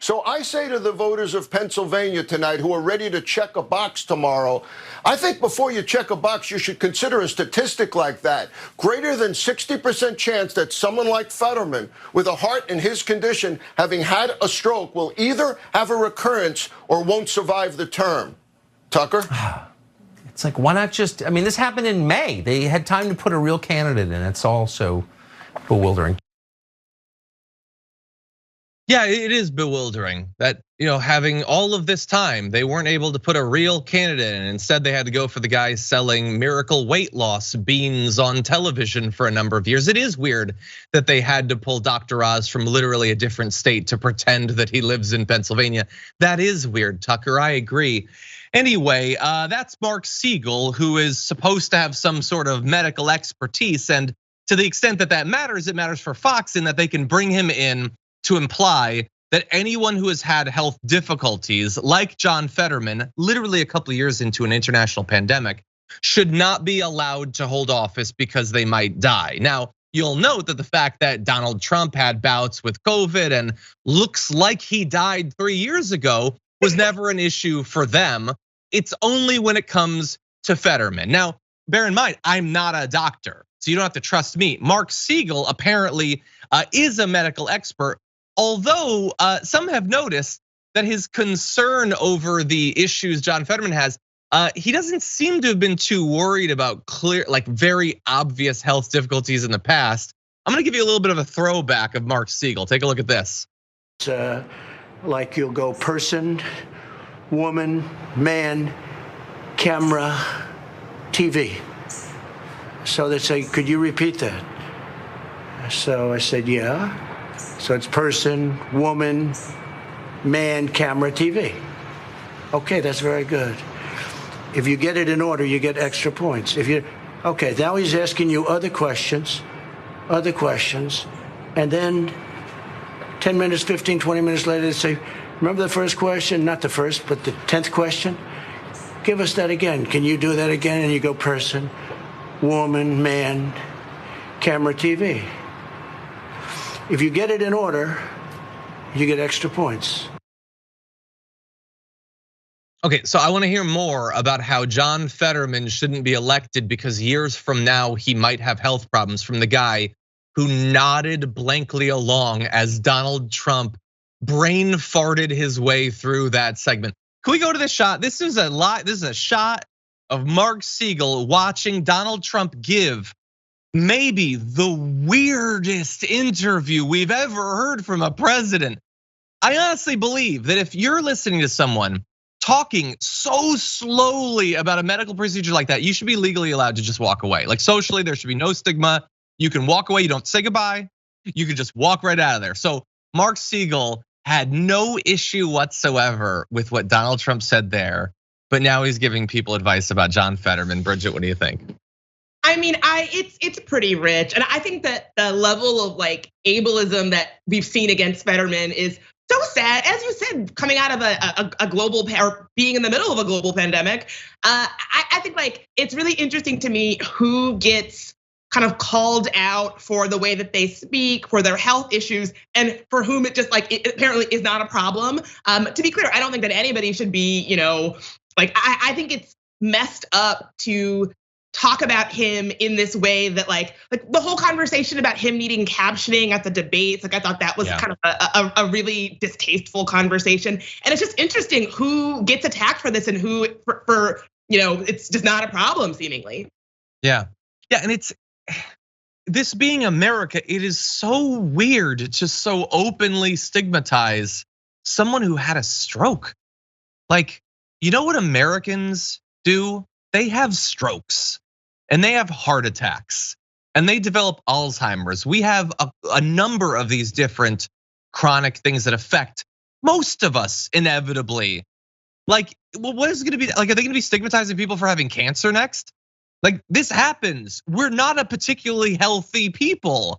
So I say to the voters of Pennsylvania tonight who are ready to check a box tomorrow, I think before you check a box, you should consider a statistic like that. Greater than 60% chance that someone like Fetterman, with a heart in his condition, having had a stroke, will either have a recurrence or won't survive the term. Tucker? It's like, why not just, I mean, this happened in May. They had time to put a real candidate in. It's all so bewildering. Yeah, it is bewildering that, having all of this time, they weren't able to put a real candidate in. Instead, they had to go for the guy selling miracle weight loss beans on television for a number of years. It is weird that they had to pull Dr. Oz from literally a different state to pretend that he lives in Pennsylvania. That is weird, Tucker, I agree. Anyway, that's Marc Siegel, who is supposed to have some sort of medical expertise. And to the extent that that matters, it matters for Fox in that they can bring him in to imply that anyone who has had health difficulties, like John Fetterman, literally a couple of years into an international pandemic, should not be allowed to hold office because they might die. Now, you'll note that the fact that Donald Trump had bouts with COVID and looks like he died 3 years ago was never an issue for them. It's only when it comes to Fetterman. Now, bear in mind, I'm not a doctor, so you don't have to trust me. Marc Siegel apparently is a medical expert, although some have noticed that his concern over the issues John Fetterman has, he doesn't seem to have been too worried about clear, like very obvious health difficulties in the past. I'm gonna give you a little bit of a throwback of Marc Siegel. Take a look at this. Like you'll go person, woman, man, camera, TV. So they say, could you repeat that? So I said, yeah. So it's person, woman, man, camera, TV. Okay, that's very good. If you get it in order, you get extra points. Okay, now he's asking you other questions, and then 10 minutes, 15, 20 minutes later, they say, remember the first question? Not the first, but the 10th question? Give us that again. Can you do that again? And you go person, woman, man, camera, TV. If you get it in order, you get extra points. Okay, so I want to hear more about how John Fetterman shouldn't be elected because years from now he might have health problems from the guy who nodded blankly along as Donald Trump brain farted his way through that segment. Can we go to this shot? This is a shot of Marc Siegel watching Donald Trump give maybe the weirdest interview we've ever heard from a president. I honestly believe that if you're listening to someone talking so slowly about a medical procedure like that, you should be legally allowed to just walk away. Like socially, there should be no stigma. You can walk away, you don't say goodbye. You can just walk right out of there. So Marc Siegel had no issue whatsoever with what Donald Trump said there, but now he's giving people advice about John Fetterman. Bridget, what do you think? I mean, it's pretty rich, and I think that the level of like ableism that we've seen against Fetterman is so sad. As you said, coming out of a global or being in the middle of a global pandemic, I think like it's really interesting to me who gets kind of called out for the way that they speak, for their health issues, and for whom it just like it apparently is not a problem. To be clear, I don't think that anybody should be, like I think it's messed up to talk about him in this way that like the whole conversation about him needing captioning at the debates, like I thought that was kind of a really distasteful conversation. And it's just interesting who gets attacked for this and who for it's just not a problem seemingly. Yeah, and it's this being America, it is so weird to so openly stigmatize someone who had a stroke. Like, you know what Americans do? They have strokes and they have heart attacks and they develop Alzheimer's. We have a number of these different chronic things that affect most of us inevitably. Like, well, what is it gonna be? Like, are they gonna be stigmatizing people for having cancer next? Like, this happens. We're not a particularly healthy people.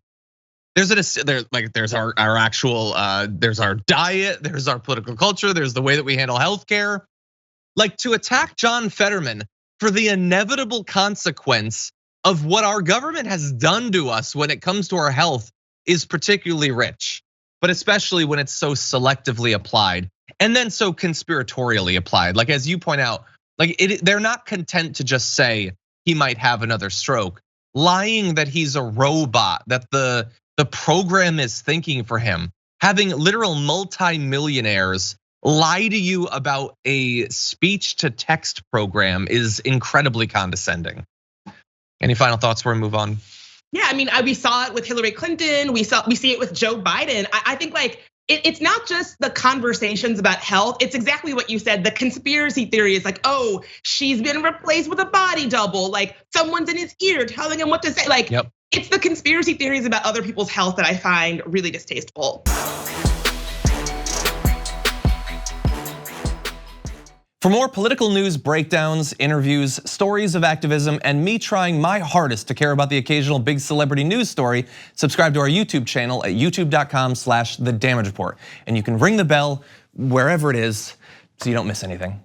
There's our actual, there's our diet, there's our political culture, there's the way that we handle healthcare. Like, to attack John Fetterman for the inevitable consequence of what our government has done to us when it comes to our health is particularly rich. but especially when it's so selectively applied and then so conspiratorially applied. Like as you point out, like they're not content to just say he might have another stroke. Lying that he's a robot, that the program is thinking for him, having literal multi-millionaires lie to you about a speech to text program is incredibly condescending. Any final thoughts before we move on? Yeah, I mean, we saw it with Hillary Clinton. We see it with Joe Biden. I think like it's not just the conversations about health. It's exactly what you said. The conspiracy theory is like, oh, she's been replaced with a body double. Like someone's in his ear telling him what to say. Like it's the conspiracy theories about other people's health that I find really distasteful. For more political news breakdowns, interviews, stories of activism, and me trying my hardest to care about the occasional big celebrity news story, subscribe to our YouTube channel at youtube.com/The Damage Report. And you can ring the bell wherever it is so you don't miss anything.